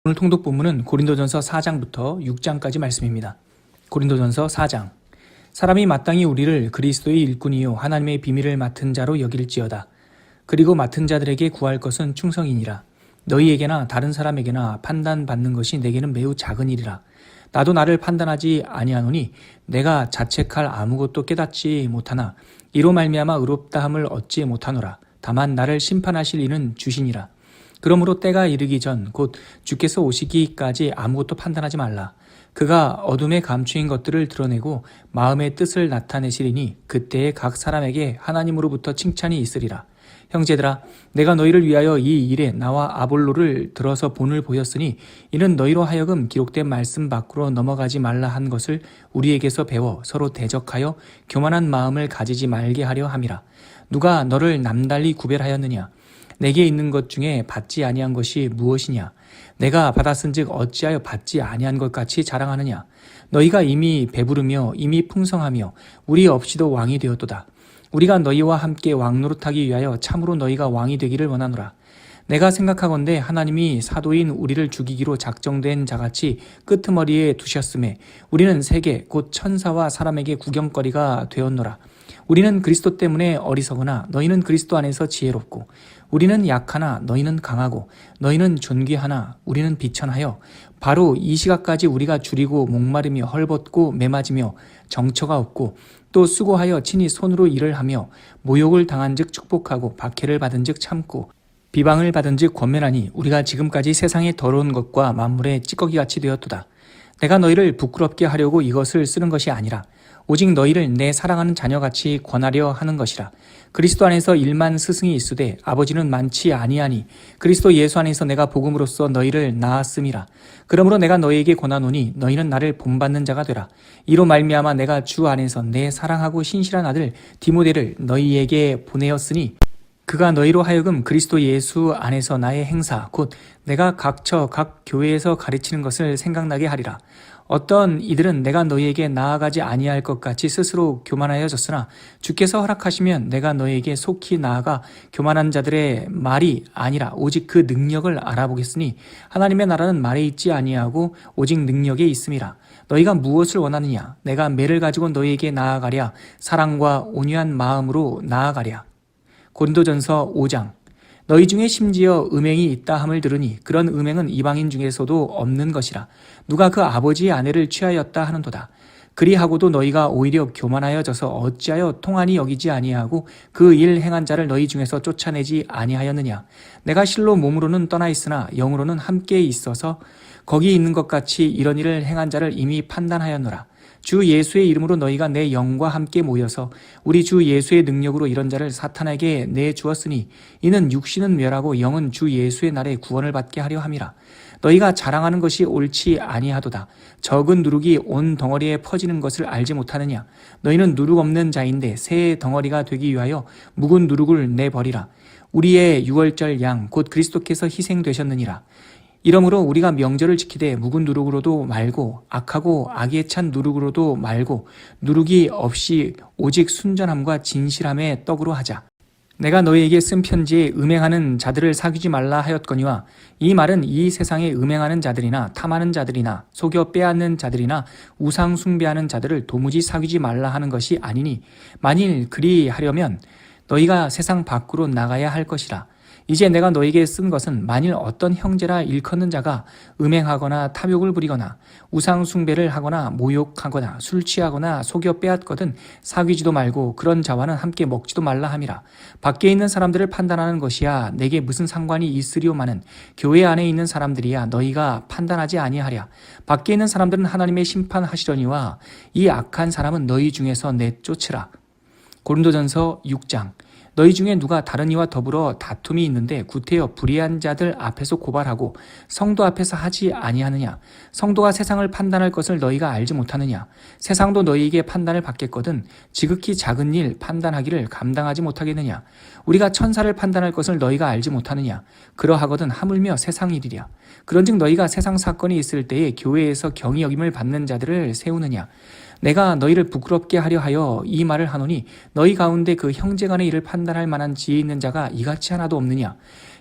오늘 통독 본문은 고린도전서 4장부터 6장까지 말씀입니다. 고린도전서 4장. 사람이 마땅히 우리를 그리스도의 일꾼이요 하나님의 비밀을 맡은 자로 여길지어다. 그리고 맡은 자들에게 구할 것은 충성이니라. 너희에게나 다른 사람에게나 판단받는 것이 내게는 매우 작은 일이라. 나도 나를 판단하지 아니하노니 내가 자책할 아무것도 깨닫지 못하나 이로 말미암아 의롭다함을 얻지 못하노라. 다만 나를 심판하실 이는 주시니라. 그러므로 때가 이르기 전 곧 주께서 오시기까지 아무것도 판단하지 말라. 그가 어둠에 감추인 것들을 드러내고 마음의 뜻을 나타내시리니 그때에 각 사람에게 하나님으로부터 칭찬이 있으리라. 형제들아, 내가 너희를 위하여 이 일에 나와 아볼로를 들어서 본을 보였으니 이는 너희로 하여금 기록된 말씀 밖으로 넘어가지 말라 한 것을 우리에게서 배워 서로 대적하여 교만한 마음을 가지지 말게 하려 함이라. 누가 너를 남달리 구별하였느냐? 내게 있는 것 중에 받지 아니한 것이 무엇이냐? 내가 받았은즉 어찌하여 받지 아니한 것 같이 자랑하느냐? 너희가 이미 배부르며 이미 풍성하며 우리 없이도 왕이 되었도다. 우리가 너희와 함께 왕노릇하기 위하여 참으로 너희가 왕이 되기를 원하노라. 내가 생각하건대 하나님이 사도인 우리를 죽이기로 작정된 자같이 끄트머리에 두셨음에 우리는 세계 곧 천사와 사람에게 구경거리가 되었노라. 우리는 그리스도 때문에 어리석으나 너희는 그리스도 안에서 지혜롭고 우리는 약하나 너희는 강하고 너희는 존귀하나 우리는 비천하여 바로 이 시각까지 우리가 줄이고 목마르며 헐벗고 매맞으며 정처가 없고 또 수고하여 친히 손으로 일을 하며 모욕을 당한즉 축복하고 박해를 받은즉 참고 비방을 받은즉 권면하니 우리가 지금까지 세상의 더러운 것과 만물의 찌꺼기같이 되었도다. 내가 너희를 부끄럽게 하려고 이것을 쓰는 것이 아니라 오직 너희를 내 사랑하는 자녀같이 권하려 하는 것이라. 그리스도 안에서 1만 스승이 있으되 아버지는 많지 아니하니 그리스도 예수 안에서 내가 복음으로써 너희를 낳았음이라. 그러므로 내가 너희에게 권하노니 너희는 나를 본받는 자가 되라. 이로 말미암아 내가 주 안에서 내 사랑하고 신실한 아들 디모데를 너희에게 보내었으니 그가 너희로 하여금 그리스도 예수 안에서 나의 행사 곧 내가 각처 각 교회에서 가르치는 것을 생각나게 하리라. 어떤 이들은 내가 너희에게 나아가지 아니할 것 같이 스스로 교만하여졌으나 주께서 허락하시면 내가 너희에게 속히 나아가 교만한 자들의 말이 아니라 오직 그 능력을 알아보겠으니 하나님의 나라는 말에 있지 아니하고 오직 능력에 있음이라. 너희가 무엇을 원하느냐? 내가 매를 가지고 너희에게 나아가랴? 사랑과 온유한 마음으로 나아가랴? 고린도전서 5장. 너희 중에 심지어 음행이 있다 함을 들으니 그런 음행은 이방인 중에서도 없는 것이라. 누가 그 아버지의 아내를 취하였다 하는도다. 그리하고도 너희가 오히려 교만하여져서 어찌하여 통한이 여기지 아니하고 그 일 행한 자를 너희 중에서 쫓아내지 아니하였느냐? 내가 실로 몸으로는 떠나 있으나 영으로는 함께 있어서 거기 있는 것 같이 이런 일을 행한 자를 이미 판단하였노라. 주 예수의 이름으로 너희가 내 영과 함께 모여서 우리 주 예수의 능력으로 이런 자를 사탄에게 내주었으니 이는 육신은 멸하고 영은 주 예수의 날에 구원을 받게 하려 함이라. 너희가 자랑하는 것이 옳지 아니하도다. 적은 누룩이 온 덩어리에 퍼지는 것을 알지 못하느냐? 너희는 누룩 없는 자인데 새 덩어리가 되기 위하여 묵은 누룩을 내버리라. 우리의 유월절 양 곧 그리스도께서 희생되셨느니라. 이러므로 우리가 명절을 지키되 묵은 누룩으로도 말고 악하고 악에 찬 누룩으로도 말고 누룩이 없이 오직 순전함과 진실함의 떡으로 하자. 내가 너희에게 쓴 편지에 음행하는 자들을 사귀지 말라 하였거니와 이 말은 이 세상에 음행하는 자들이나 탐하는 자들이나 속여 빼앗는 자들이나 우상 숭배하는 자들을 도무지 사귀지 말라 하는 것이 아니니 만일 그리하려면 너희가 세상 밖으로 나가야 할 것이라. 이제 내가 너에게 쓴 것은 만일 어떤 형제라 일컫는 자가 음행하거나 탐욕을 부리거나 우상 숭배를 하거나 모욕하거나 술 취하거나 속여 빼앗거든 사귀지도 말고 그런 자와는 함께 먹지도 말라 함이라. 밖에 있는 사람들을 판단하는 것이야 내게 무슨 상관이 있으리오마는 교회 안에 있는 사람들이야 너희가 판단하지 아니하랴. 밖에 있는 사람들은 하나님의 심판하시려니와 이 악한 사람은 너희 중에서 내쫓으라. 고린도전서 6장. 너희 중에 누가 다른 이와 더불어 다툼이 있는데 구태여 불의한 자들 앞에서 고발하고 성도 앞에서 하지 아니하느냐? 성도가 세상을 판단할 것을 너희가 알지 못하느냐? 세상도 너희에게 판단을 받겠거든 지극히 작은 일 판단하기를 감당하지 못하겠느냐? 우리가 천사를 판단할 것을 너희가 알지 못하느냐? 그러하거든 하물며 세상 일이랴. 그런즉 너희가 세상 사건이 있을 때에 교회에서 경히 여김을 받는 자들을 세우느냐? 내가 너희를 부끄럽게 하려 하여 이 말을 하노니 너희 가운데 그 형제간의 일을 판단할 만한 지혜 있는 자가 이같이 하나도 없느냐?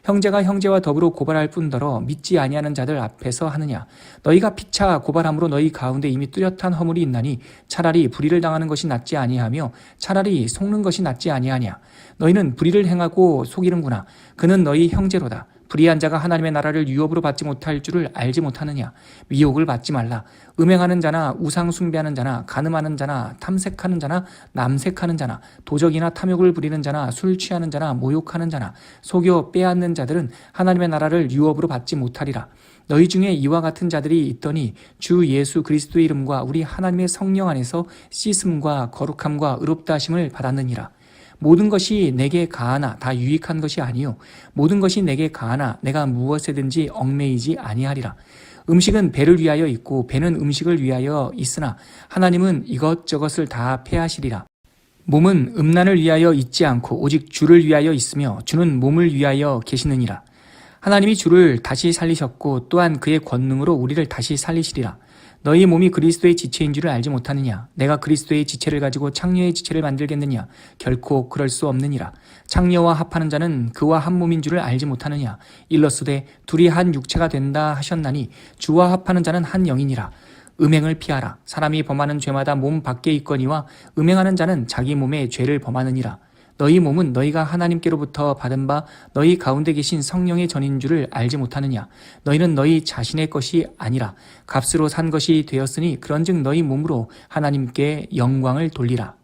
형제가 형제와 더불어 고발할 뿐더러 믿지 아니하는 자들 앞에서 하느냐. 너희가 피차 고발함으로 너희 가운데 이미 뚜렷한 허물이 있나니 차라리 불의를 당하는 것이 낫지 아니하며 차라리 속는 것이 낫지 아니하냐. 너희는 불의를 행하고 속이는구나. 그는 너희 형제로다. 불의한 자가 하나님의 나라를 유업으로 받지 못할 줄을 알지 못하느냐. 미혹을 받지 말라. 음행하는 자나 우상 숭배하는 자나 간음하는 자나 탐색하는 자나 남색하는 자나 도적이나 탐욕을 부리는 자나 술 취하는 자나 모욕하는 자나 속여 빼앗는 자들은 하나님의 나라를 유업으로 받지 못하리라. 너희 중에 이와 같은 자들이 있더니 주 예수 그리스도의 이름과 우리 하나님의 성령 안에서 씻음과 거룩함과 의롭다 하심을 받았느니라. 모든 것이 내게 가하나 다 유익한 것이 아니요 모든 것이 내게 가하나 내가 무엇에든지 얽매이지 아니하리라. 음식은 배를 위하여 있고 배는 음식을 위하여 있으나 하나님은 이것저것을 다 패하시리라. 몸은 음란을 위하여 있지 않고 오직 주를 위하여 있으며 주는 몸을 위하여 계시느니라. 하나님이 주를 다시 살리셨고 또한 그의 권능으로 우리를 다시 살리시리라. 너희 몸이 그리스도의 지체인 줄을 알지 못하느냐. 내가 그리스도의 지체를 가지고 창녀의 지체를 만들겠느냐. 결코 그럴 수 없느니라. 창녀와 합하는 자는 그와 한 몸인 줄을 알지 못하느냐. 일러스되 둘이 한 육체가 된다 하셨나니 주와 합하는 자는 한 영이니라. 음행을 피하라. 사람이 범하는 죄마다 몸 밖에 있거니와 음행하는 자는 자기 몸에 죄를 범하느니라. 너희 몸은 너희가 하나님께로부터 받은 바 너희 가운데 계신 성령의 전인 줄을 알지 못하느냐. 너희는 너희 자신의 것이 아니라 값으로 산 것이 되었으니 그런즉 너희 몸으로 하나님께 영광을 돌리라.